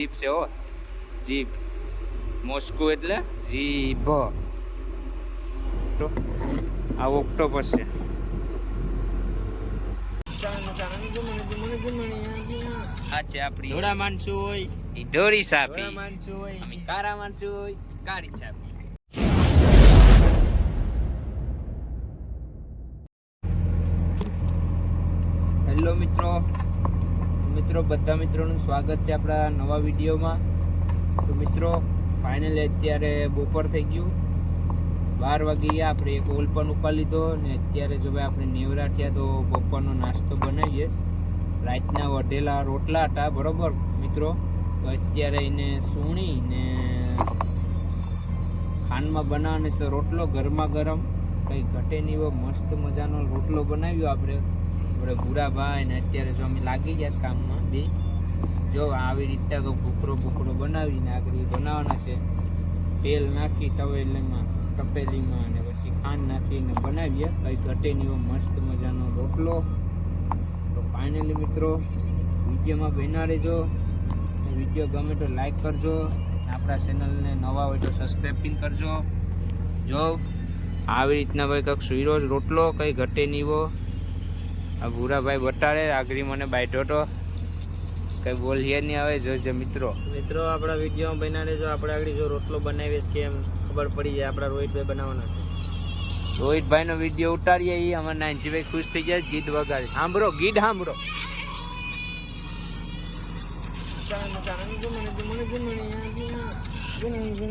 Jeep છે હો, jeep. Moscow એટલે જીભ. આ ઓક્ટોપસ છે. આ છે આપણી ધોળા માણસો હોય ઈ દોરી સાપી, ધોળા માણસો હોય અમે કારા માણસો હોય ઈ કાળી સાપી. હેલો મિત્રો બધા મિત્રોનું સ્વાગત છે આપણા નવા વિડીયોમાં. તો મિત્રો ફાઇનલી અત્યારે બપોર થઈ ગયું, 12 વાગી ગયા. આપણે એક ઓલ પણ ઉપાડી લીધો ને અત્યારે જો ભાઈ આપણે નેવરા થયા તો બપોરનો નાસ્તો બનાવીએ. રાતના વઢેલા રોટલા હતા બરોબર મિત્રો. તો અત્યારે એને સૂણી ને ખાંડમાં બનાવવાનો છે રોટલો ગરમા ગરમ, કંઈ ઘટે નહીં એવો મસ્ત મજાનો રોટલો બનાવ્યો આપણે ભૂરાભાઈ ને. અત્યારે જો અમે લાગી ગયા છે કામમાં બે. જો આવી રીતે ભૂખરો બનાવીને આગળ બનાવવાના છે. તેલ નાખી તપેલીમાં અને પછી ખાંડ નાખીને બનાવીએ. કંઈ ઘટે નહીં એવો મસ્ત મજાનો રોટલો. તો ફાઇનલી મિત્રો વિડીયોમાં બન્યા રહેજો. વિડીયો ગમે તો લાઈક કરજો, આપણા ચેનલને નવા હોય તો સબસ્ક્રાઈબ કરજો. જો આવી રીતના ભાઈ કંઈક સુઈરો રોટલો, કંઈ ઘટે નહીં એવો. આ ભૂરાભાઈ બટાડે આગળ મને બાઈટો તો કંઈ બોલીએ નહીં આવે. જોજે મિત્રો આપણા વિડીયોમાં બન્યા રહેજો. આપણે આગળ જો રોટલો બનાવીએ કે એમ ખબર પડી જાય. આપણા રોહિતભાઈ બનાવવાના છે. રોહિતભાઈનો વિડીયો ઉતારીએ એ અમારા નાનજીભાઈ ખુશ થઈ જાય. ગીત વગાડે સાંભળો, ગીત સાંભળો.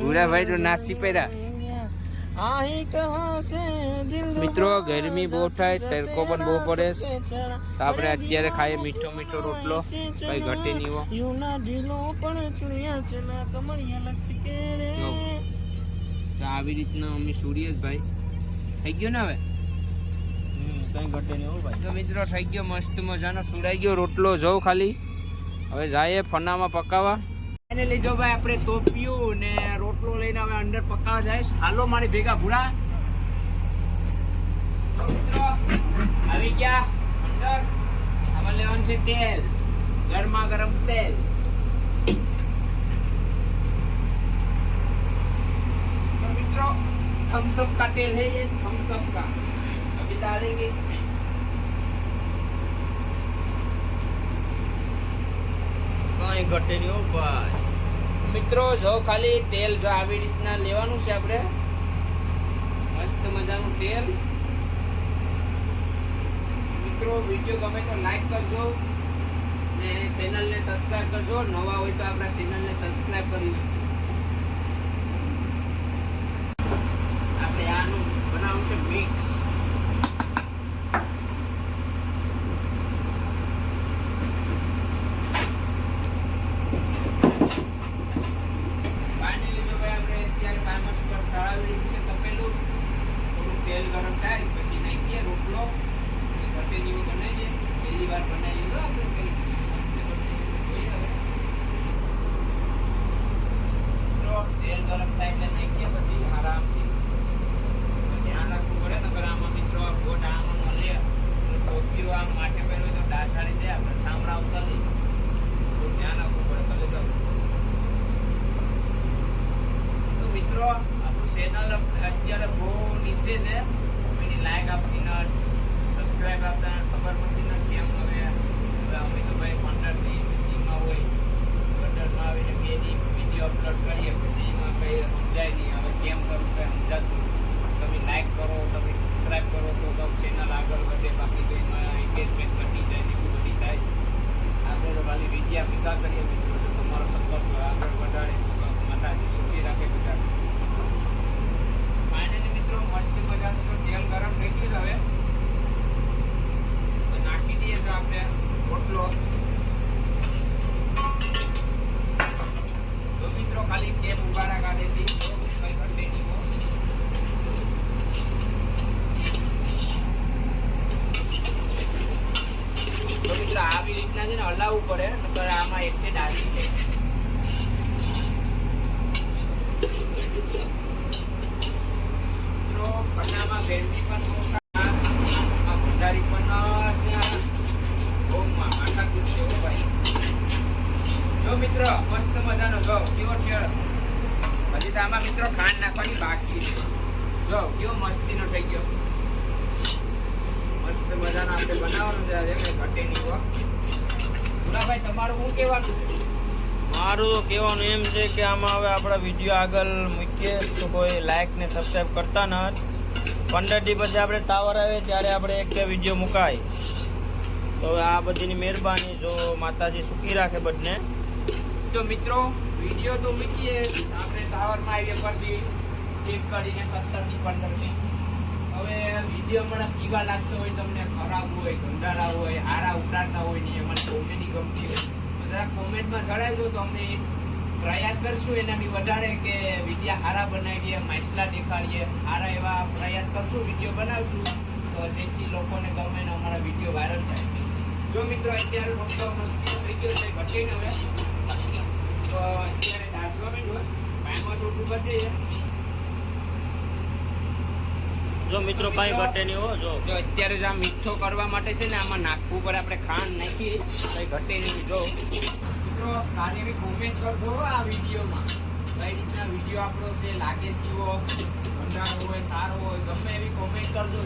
ભૂરાભાઈ તો નાસી પહેર્યા. મિત્રો ગરમી બહુ થાય, તડકો પણ બહુ પડે, તો આપણે અત્યારે ખાઈએ મીઠો રોટલો, કઈ ઘટે નહીં એવો. આવી રીતના અમે સુડીએ જ ભાઈ. થઈ ગયો ને હવે, કઈ ઘટે નહીં હો ભાઈ. તો મિત્રો થઈ ગયો મસ્ત મજાનો સુડાઈ ગયો રોટલો. જવું ખાલી હવે જાય ફનામાં પકાવવા. ફાઇનલી જો ભાઈ આપણે તોપ્યું ને રોટલો લઈને હવે અંદર પકાવવા જાય. હાલો મારી ભેગા ભૂરા. મિત્રો આવી ગયા અંદર. આમાં લેવાનું છે તેલ, ગરમા ગરમ તેલ. तो मित्रों थम्स अप का तेल है ये, थम्स अप का अभी डालेंगे इसमें. કઈ ઘટે નહીં હો ભાઈ. મિત્રો જો ખાલી તેલ જો આવી રીતના લેવાનું છે આપણે, મસ્ત મજાનું તેલ. મિત્રો વિડીયો ગમે તો લાઈક કરજો ને ચેનલને સબસ્ક્રાઇબ કરજો. નવા હોય તો આપણા ચેનલને સબસ્ક્રાઇબ કરી નાખજો. આપણે આનું બનાવવું છે મિક્સ. તેલ ગરમ થાય પછી નાખીએ રોટલો. ઘટેલીઓ બનાવીએ, પહેલી વાર બનાવી લો આપણે. કઈ મસ્ત બનાવી. મજાનો જો કેવો છે. હજી તો આમાં મિત્રો ખાંડ નાખવાની બાકી છે. જો કેવો મસ્તીનો થઈ ગયો. મસ્ત મજાનો આપણે બનાવવાનું છે આજે કઈ ઘટે નહીં હો. ભાઈ તમારું શું કહેવાનું છે? મારું તો કહેવાનું એમ છે કે આમાં હવે આપણા વિડીયો આગળ મૂકીએ તો કોઈ લાઈક ને સબસ્ક્રાઈબ કરતા નથી. 15 દી પછી આપણે ટાવર આવે ત્યારે આપણે એક બે વિડીયો મુકાય. તો હવે આ બધીની મહેરબાની, જો માતાજી સુખી રાખે બધને. તો મિત્રો વિડીયો તો મૂકીએ આપણે ટાવરમાં આવીએ પછી ક્લિક કરીને 17 થી 15. હવે વિડીયો મને કેવા લાગતો હોય, તમને ખરાબ હોય, ગંધારા હોય, હારા ઉતારતા હોય ને મને કોમેડી ગમતી હોય જરા કોમેન્ટમાં જણાવજો તો અમે પ્રયાસ કરશું એનાથી વધારે કે વિડીયો હારા બનાવીએ, માછલા દેખાડીએ, હારા એવા પ્રયાસ કરશું, વિડીયો બનાવશું તો જેથી લોકોને ગમે ને અમારા વિડીયો વાયરલ થાય. જો મિત્રો અત્યારે રોટલો મસ્તી થઈ ગયો છે ઘટીને હવે તો અત્યારે દાસવા માંડ્યો પાણીમાં થોડું ઘટીએ. જો મિત્રો કાંઈ ઘટે નહીં હો. જો અત્યારે જ આ મીઠો કરવા માટે છે ને આમાં નાખવું પડે, આપણે ખાંડ નાખી કંઈ ઘટે નહીં. જો મિત્રો સારી એવી કોમેન્ટ કરજો આ વિડીયોમાં, કઈ રીતના વિડીયો આપણો છે, લાગે કેવો, ભંડારો હોય, સારો હોય, ગમે એવી કોમેન્ટ કરજો.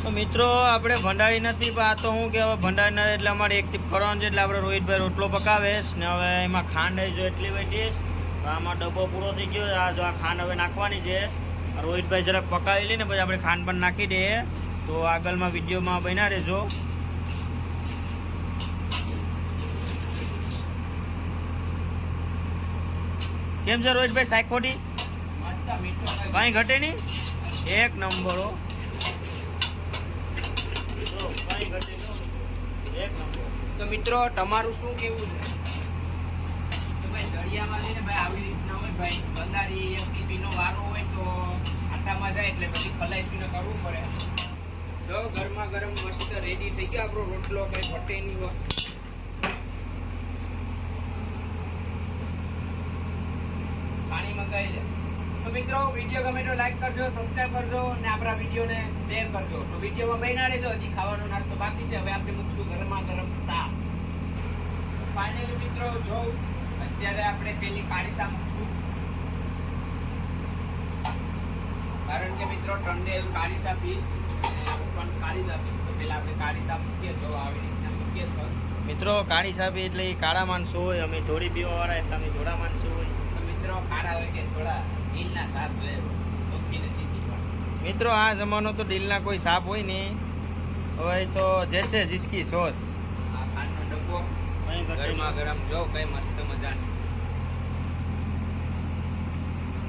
તો મિત્રો આપણે ભંડારી નથી, પણ આ તો હું કે હવે ભંડારી નથી એટલે અમારે એક ટીપ કરવાનું છે. એટલે આપણે રોહિતભાઈ રોટલો પકાવે ને હવે એમાં ખાંડ આવી જો એટલી વેટીશ. આમાં ડબ્બો પૂરો થઈ ગયો. આ જો આ ખાંડ હવે નાખવાની છે. રોહિતભાઈ જરાક પકાવી લઈને પછી આપણે ખાંડ પણ નાખી દઈએ. તો આગળમાં વિડીયોમાં બન્યા રહેજો. કેમ છે રોહિતભાઈ શાક ખોટી? કાંઈ ઘટે નહીં, એક નંબર હો. તો મિત્રો તમારું શું કેવું છે કે ભાઈ દરિયામાં જઈને ભાઈ આવી રીતના હોય ભાઈ બંદારી એક ટીપીનો વારો હોય તો આટામાં જાય એટલે પછી ખલાઈસીને કરવું પડે. જો ગરમા ગરમ મસ્ત રેડી થઈ ગયો આપણો રોટલો, કઈ ઘટે નહીં હોય. પાણી મંગાવી લે. તો મિત્રો વિડીયો ગમે તો લાઈક કરજો, સબસ્ક્રાઇબ કરજો અને આપણા વિડીયોને શેર કરજો. તો વિડીયોમાં બન્યા રહેજો, હજી ખાવાનો નાસ્તો બાકી છે. હવે આપણે મૂકશું ગરમા ગરમ શાક. ફાઇનલી મિત્રો જો અત્યારે આપણે પેલી કાળી શાક મૂકશું, કારણ કે મિત્રો ટંડેલ કાળી શાક પીસ પણ કાળી શાક પીસ. તો પેલા આપણે કાળી શાક મૂકીએ, જો આવી રીતના મૂકીએ છો મિત્રો. કાળી સાબી એટલે એ કાળા માણસો હોય, અમે થોડી પીવાવાળા એટલે અમે થોડા માણસો હોય. તો મિત્રો કાળા હોય કે થોડા ડીલના શાક જોઈએ ચોખ્ખીને સીધી પણ. મિત્રો આ જમાનો તો ડીલના કોઈ સાપ હોય ને હવે તો જેસે જીસકી સોસ. આ ખાંડનો ડબ્બો ગરમા ગરમ જો કઈ મસ્ત મજાની.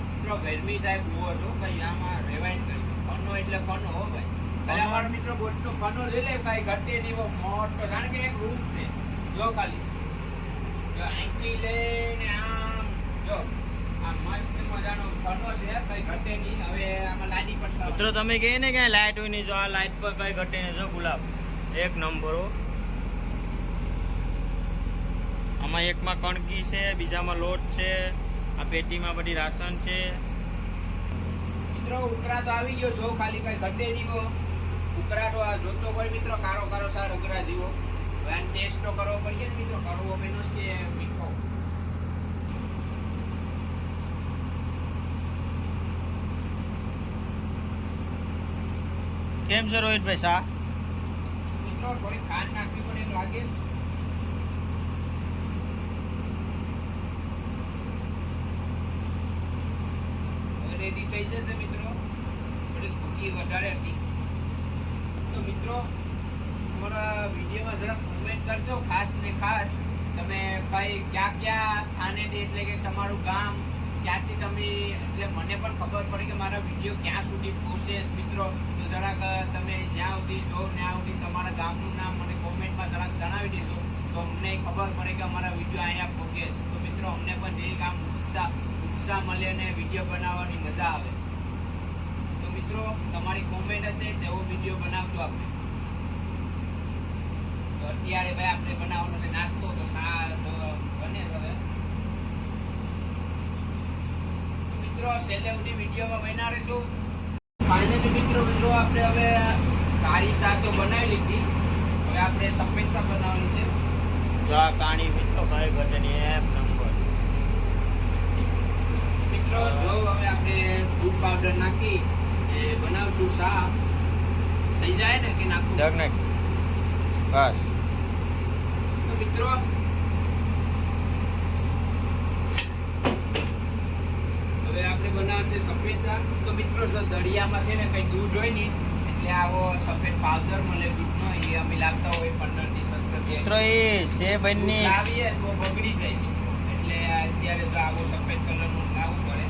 મિત્રો ગરમી થાય બહુ હતો, કઈ આમાં રેવાય નહીં. ફનો એટલે ફનો હો ભાઈ. કઈ અમારો મિત્રો બોટનો ફનો લઈ લે, કઈ ઘટે નહીં એવો મોટો, કારણ કે એક રૂમ છે. જો ખાલી જો અહીંથી લઈને આમ જો આ મસ્ત મજાનો ફનો છે, કઈ ઘટે નહીં. હવે આમાં લાડી પડતા મિત્રો તમે કહે ને ક્યાંય લાઇટ હોય નહીં, જો આ લાઇટ પર કઈ ઘટે નહીં. જો ગુલાબ એક નંબર હો. આમાં એકમાં કણકી છે, બીજામાં લોટ છે, આ પેટીમાં બધી રાશન છે. મિત્રો ઉકળાટ આવી ગયો, જો ખાલી કઈ ઘટે નહીં હો. ઉકળાટ આ જોતો હોય મિત્રો, કારો કારો સાર અઘરા જીવો. હવે આને ટેસ્ટ તો કરવો પડે ને મિત્રો, કરવો બેનો કે મીઠો. કેમ છે રોહિતભાઈ શાહ? મિત્રો થોડી ખાંડ નાખવી પડે એમ લાગે. રેડી થઈ જશે મિત્રો. થોડી ભૂકી વધારે હતી. તો મિત્રો અમારા વિડીયોમાં જરા કોમેન્ટ કરજો, ખાસ ને ખાસ તમે કઈ ક્યાં સ્થાનેથી, એટલે કે તમારું ગામ ક્યાંથી તમે, એટલે મને પણ ખબર પડે કે મારા વિડીયો ક્યાં સુધી પહોંચે મિત્રો. તો જરાક તમે જ્યાં સુધી જો ત્યાં સુધી તમારા ગામનું નામ મને કોમેન્ટમાં જરાક જણાવી દેશો તો અમને ખબર પડે કે અમારા વિડીયો અહીંયા પહોંચે. તો મિત્રો અમને પણ જે કામ ઉત્સાહ મળે અને વિડીયો બનાવવાની મજા આવે. તો મિત્રો તમારી કોમેન્ટ હશે તેવો વિડીયો બનાવશું આપણે. તો અત્યારે ભાઈ આપણે બનાવવાનો છે નાસ્તો, તો બને હવે. તો મિત્રો છેલ્લે સુધી વિડીયોમાં બન્યા રહેજો. ફાઇનલી મિત્રો જો આપણે હવે કાળી શાક તો બનાવી લીધી, હવે આપણે સફેદ શાક બનાવવાની છે. જો આ કાણી મિત્રો કઈ ઘટે નહીં, એમ નાખી એ બનાવશું શાક. થઈ જાય ને કે નાખું? જગ નાખ બસ. તો મિત્રો હવે આપણે બનાવશે સફેદ શાક. તો મિત્રો જો દળિયામાં છે ને કઈ દૂધ હોય ને એટલે આવો સફેદ પાવડર મળે દૂધનો, એ અમે લાવતા હોય 15 થી 17 મિત્રો એ છે બની લાવીએ તો બગડી જાય એટલે અત્યારે તો આવો સફેદ કલરનું લાવવું પડે.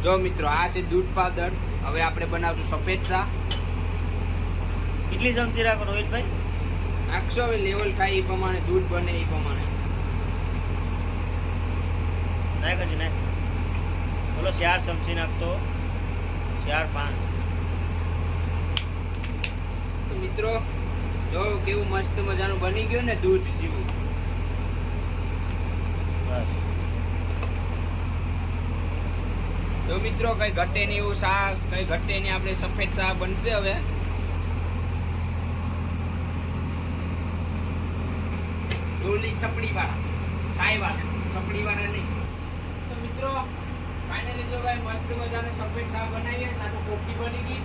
જો મિત્રો આ છે દૂધ પાવડર. હવે આપણે બનાવશું સફેદ શાક. કેટલી ચમચી રાખો રોહિતભાઈ? નાખશો હવે લેવલ થાય એ પ્રમાણે, દૂધ બને એ પ્રમાણે. નાખ હજી નાખ. બોલો 4 ચમચી નાખતો, 4-5. તો મિત્રો જો કેવું મસ્ત મજાનું બની ગયું ને દૂધ જેવું. બસ તો મિત્રો કઈ ઘટે નહીં એવું શાક, કઈ ઘટે નહીં, આપણે સફેદ શાક બનશે હવે. ડોલી ચપડી વાળા, સાઈ વાળા, ચપડી વાળા નહીં. તો મિત્રો ફાઇનલી જો ભાઈ મસ્ત મજાનું સફેદ શાક બનાવીએ, સાથે કોફી બની ગઈ.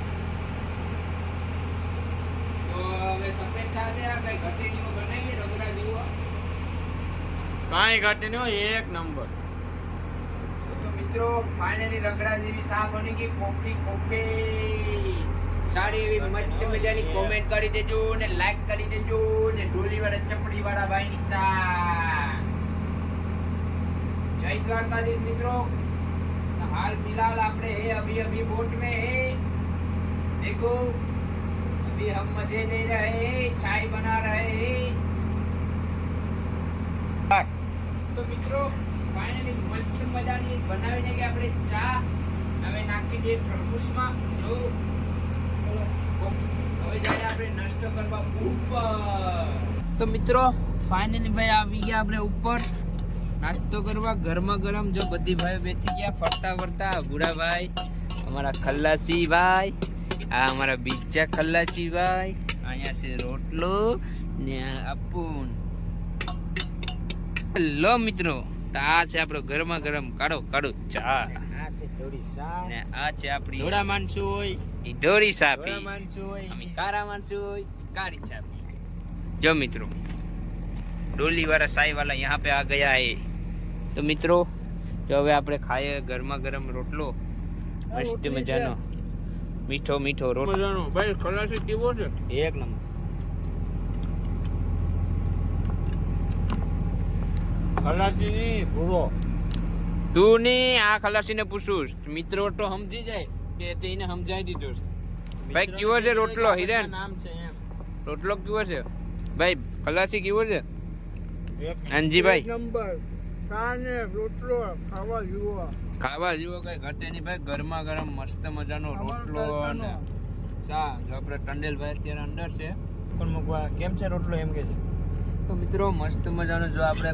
તો હવે સફેદ શાક છે આ કઈ ઘટે નહીં એવું બનાવીએ, રગડા જેવો. કાંઈ ઘટે નહીં હોય, એક નંબર. તો મિત્રો ફાઇનલી રગડા જેવી શાક બની ગઈ. કોફી કોફી સારી એવી મસ્ત મજાની કોમેન્ટ કરી દેજો ને લાઈક કરી દેજો ને ડોલી વાળા ચપડી વાળા ભાઈ ની ચા. जय द्वारकाधीश मित्रों, हाल फिलहाल आपने है अभी अभी बोट में है, देखो अभी हम मजे ले रहे हैं, चाय बना रहे हैं. तो मित्रों फाइनली मस्त મજાની બનાવીને કે આપણે ચા હવે નાખી દઈએ થર્મોસમાં. જો હવે જાય આપણે નાસ્તો કરવા ઉપર. તો મિત્રો ફાઇનલી ભાઈ આવી ગયા આપણે ઉપર નાસ્તો કરવા. ગરમા ગરમ જો બધી ભાઈઓ બેઠી ગયા ફરતા ફરતા. બુડા ભાઈ, અમારા ખલ્લાસી ભાઈ, આ અમારા બીજા ખલ્લાસી ભાઈ, અહીંયા છે રોટલો ને અપૂન. હેલો મિત્રો, તો આ છે આપણો ગરમા ગરમ કાળો કાળો ચા. આ છે થોડી સા ને આ છે આપણી થોડા માનસું હોય, ઈ ઢોરી ચા પી. થોડા માનસું હોય, અમે કારા માણસો હોય કારી ચા પી. જો મિત્રો डोली वाला साई वाला यहाँ पे आ गया है. तो મિત્રો જો હવે આપણે ખાઈએ ગરમા ગરમ રોટલો, મસ્ત મજાનો મીઠો મીઠો રોટલો મજાનો. ભાઈ ખલાસી કેવો છે? એક નંબર. ખલાસી ની ભૂરો તું ની આ ખલાસીને પૂછું. મિત્રો તો સમજી જાય કે તેને સમજાવી દીધો છે. ભાઈ કેવો છે રોટલો? હિરેન નામ છે એમ. રોટલો કેવો છે ભાઈ? ખલાસી કેવો છે અંજીભાઈ? નંબર કાને રોટલો ખાવા જેવો. ખાવા જેવો કઈ ઘટે નહીં ભાઈ. ગરમા ગરમ મસ્ત મજાનો રોટલો અને ચા. જો આપણે ટંડેલભાઈ અત્યારે અંદર છે. પણ મૂકવા કેમ છે રોટલો એમ કે છે. તો મિત્રો મસ્ત મજાનો જો આપણે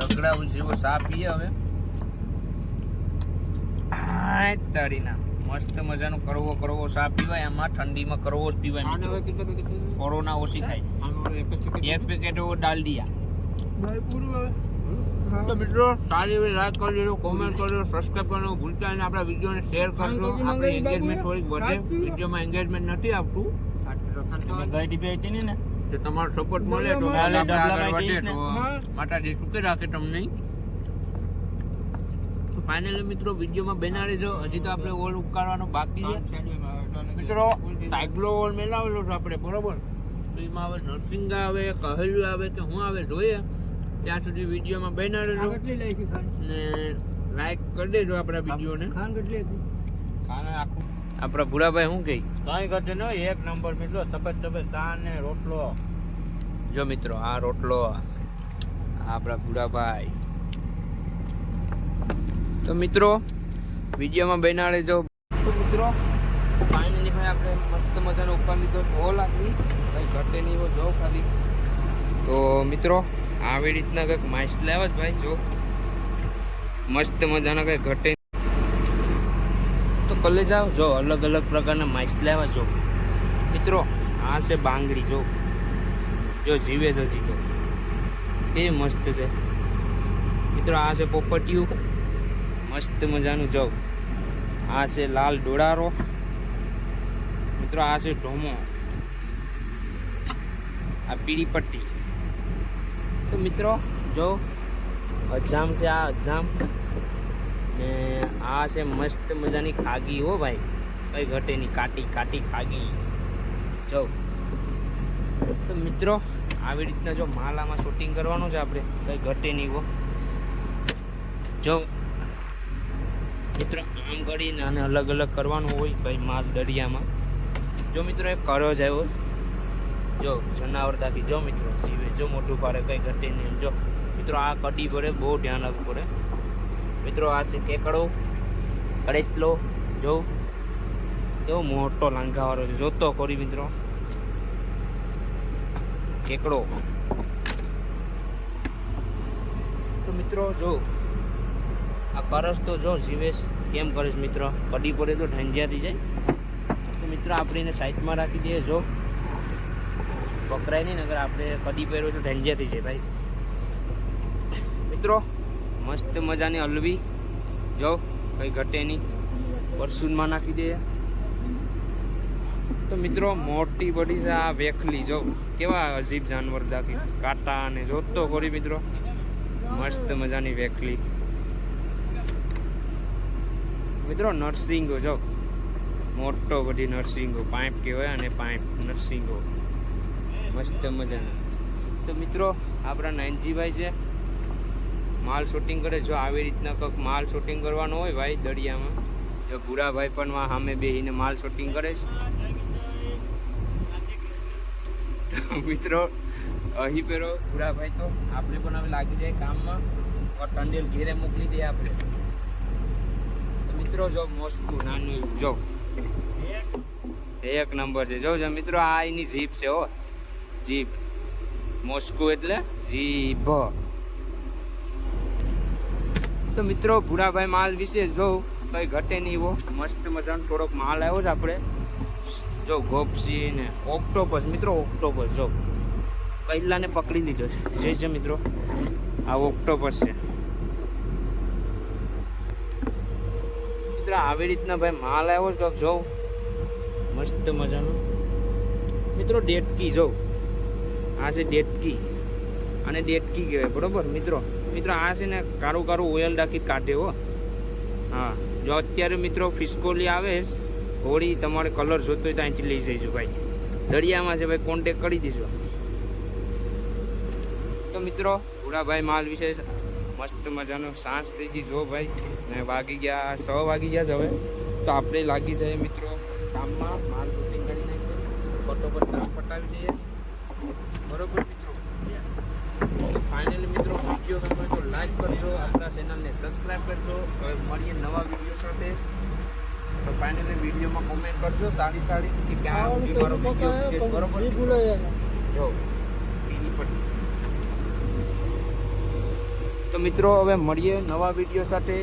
રગડા જેવો ચા પીએ હવે. તારીના મસ્ત મજાનો કરવો કરવો ચા પીવાય. આમાં ઠંડીમાં કરવો જ પીવાય. કોરોના ઓછી થાય. એક પેકેટ ડાલડિયા. તો મિત્રો સારી એવી લાઈક કરી દેજો, કોમેન્ટ કરજો, સબસ્ક્રાઇબ કરવાનું ભૂલતા નહીં. આપણા વિડીયોને શેર કરજો. આપણે એન્ગેજમેન્ટ થોડીક વધે. વિડીયોમાં એન્ગેજમેન્ટ નથી આવતું. તો તમારો સપોર્ટ મળે તો માતાજી સુખી રાખે તમને. તો ફાઇનલી મિત્રો વિડીયોમાં બના રહેજો. હજી તો આપણે ઓલ ઉકાળવાનો બાકી છે મિત્રો. ટાઈગલો ઓલ મેલાવેલો છે આપણે, બરોબર. તો એમાં હવે નરસિંગા આવે, કહેલું આવે કે હું આવે જોઈએ. ત્યાં સુધી વિડીયોમાં બના રહેજો ને લાઈક કરી દેજો આપણા વિડીયોને. આપણા ભૂરાભાઈ શું કહી? કાંઈ ઘટે ન હોય, એક નંબર મિત્રો. સફેદ સફેદ ચા ને રોટલો. જો મિત્રો આ રોટલો આપણા ભૂરાભાઈ. તો મિત્રો વિડીયોમાં બના રહેજો. તો મિત્રો ફાઇનલી ભાઈ આપણે મસ્ત મજાનો ઉપર લીધો ઢોલ આપી. કંઈ ઘટે નહીં એવો જો ખાલી. તો મિત્રો આવી રીતના કંઈક માઇસ લાવ્યા જ ભાઈ. જો મસ્ત મજાના કંઈ ઘટે તો કલે જાઓ. જો અલગ અલગ પ્રકારના માઇસ લાવ્યા. જો મિત્રો આ છે બાંગડી. જો જીવે છે હજી તો એ મસ્ત છે મિત્રો. આ છે પોપટિયું મસ્ત મજાનું. જો આ છે લાલ ડોળારો મિત્રો, આ છે ઢોમો, આ પીળી પટ્ટી. તો મિત્રો જો અજામ છે, આ અજામ ને આ છે મસ્ત મજાની ખાગી હો ભાઈ, કઈ ઘટે નહીં, કાટી કાટી ખાગી. જો તો મિત્રો આવી રીતના જો માલ આમાં શૂટિંગ કરવાનું છે આપણે, કઈ ઘટે નહીં હો. જો મિત્રો આમ કરીને આને અલગ અલગ કરવાનું હોય ભાઈ માલ દરિયામાં. જો મિત્રો એક કરજ આવ્યો, જો જનાવર દાખી, જો મિત્રો જીવે, જો મોટું પાડે, કઈ ઘટે નહીં. જો મિત્રો આ કડી પડે, બહુ ધ્યાન રાખવું પડે મિત્રો. આ છે કેકડો, કડેસલો, જો કેવો મોટો લાંઘાવાળો છે, જોતો કરી મિત્રો કેકડો. તો મિત્રો જો આ કરસ તો જો જીવેશ કેમ કરીશ મિત્રો, કડી પડે તો ઢંજિયા થઈ જાય. તો મિત્રો આપણે એને સાઈડમાં રાખી દઈએ, જો પકડાય નહીં, નગર આપણે કડી પહેર્યો તો ઢંજિયા થઈ જાય ભાઈ. મિત્રો મસ્ત મજાની હલવી, જો કંઈ ઘટે નહીં, પરસૂનમાં નાખી દઈએ. તો મિત્રો મોટી બડી છે આ વેખલી, જો કેવા અજીબ જાનવર દાખી, કાંટા અને જોતો કરી મિત્રો, મસ્ત મજાની વેખલી મિત્રો. નરસિંગો જો મોટો બધી નરસિંગો, પાઇપ કહેવાય અને પાઇપ નરસિંગો મસ્ત મજાના. તો મિત્રો આપણા નાનજીભાઈ છે, માલ શૂટિંગ કરે. જો આવી રીતના કંઈક માલ શૂટિંગ કરવાનો હોય ભાઈ દરિયામાં, જો ભૂરાભાઈ પણ સામે બેસીને માલ શૂટિંગ કરે છે. મિત્રો અહીં પેલો ભૂરાભાઈ, તો આપણે પણ હવે લાગી જાય કામમાં, ટંડેલ ઘેરે મોકલી દઈએ આપણે. તો મિત્રો જો મોસ્કુ નાનું એવું, જો એક નંબર છે. જો મિત્રો આ એની જીપ છે હો, જીપ. મોસ્કુ એટલે જીભ. તો મિત્રો ભૂરાભાઈ માલ વિશે જો કંઈ ઘટે નહીં એવો મસ્ત મજાનો થોડોક માલ આવ્યો છે આપણે. જો ગોપસી ને ઓક્ટોપસ મિત્રો, ઓક્ટોપસ જો પહેલાને પકડી લીધો છે, જે છે મિત્રો આ ઓક્ટોપસ છે. મિત્રો આવી રીતના ભાઈ માલ આવ્યો છે, જો મસ્ત મજાનો મિત્રો. ડેટકી જો આ છે ડેટકી, અને ડેટકી કહેવાય બરોબર મિત્રો. મિત્રો આ છે ને કારું કારું ઓઇલ રાખી કાઢે હો. હા જો અત્યારે મિત્રો ફિસ્કોલી આવે હોળી, તમારે કલર જોતો હોય તો અહીંથી લઈ જઈશું ભાઈ, દરિયામાં છે ભાઈ, કોન્ટેક કરી દઈશું. તો મિત્રો ભૂરાભાઈ માલ વિશે મસ્ત મજાનો સાંજ થઈ ગઈ જો ભાઈ, ને વાગી ગયા 6 વાગી ગયા છે હવે. તો આપણે લાગી જાય મિત્રો કામમાં, માલ શૂટિંગ કરી નાખીએ, ફટોફટ કામ પટાવી દઈએ બરોબર મિત્રો. તો ફાઇનલી મિત્રો વિડીયો ગમે તો લાઈક કરજો, આપણા ચેનલને સબસ્ક્રાઈબ કરજો. હવે મળીએ નવા વિડીયો સાથે. તો ફાઇનલી વિડીયોમાં કોમેન્ટ કરજો સારી સારી કે ક્યાં સુધી મારો વિડીયો બરોબર જો પીની પટ્ટી. તો મિત્રો હવે મળીએ નવા વિડીયો સાથે.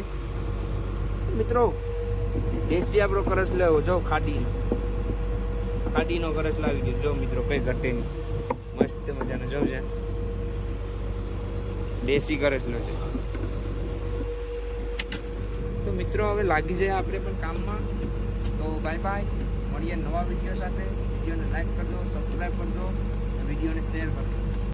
મિત્રો દેશી આપણો કરસ લેવો, જો ખાડીનો કરસ લાવી ગયો, જો મિત્રો કઈ ઘટે નહીં, મસ્ત મજાનો જો છે દેશી કરસલો છે. તો મિત્રો હવે લાગી જાય આપણે પણ કામમાં. તો બાય બાય, મળીએ નવા વિડીયો સાથે. વિડીયોને લાઈક કરજો, સબસ્ક્રાઈબ કરજો, વિડીયોને શેર કરજો.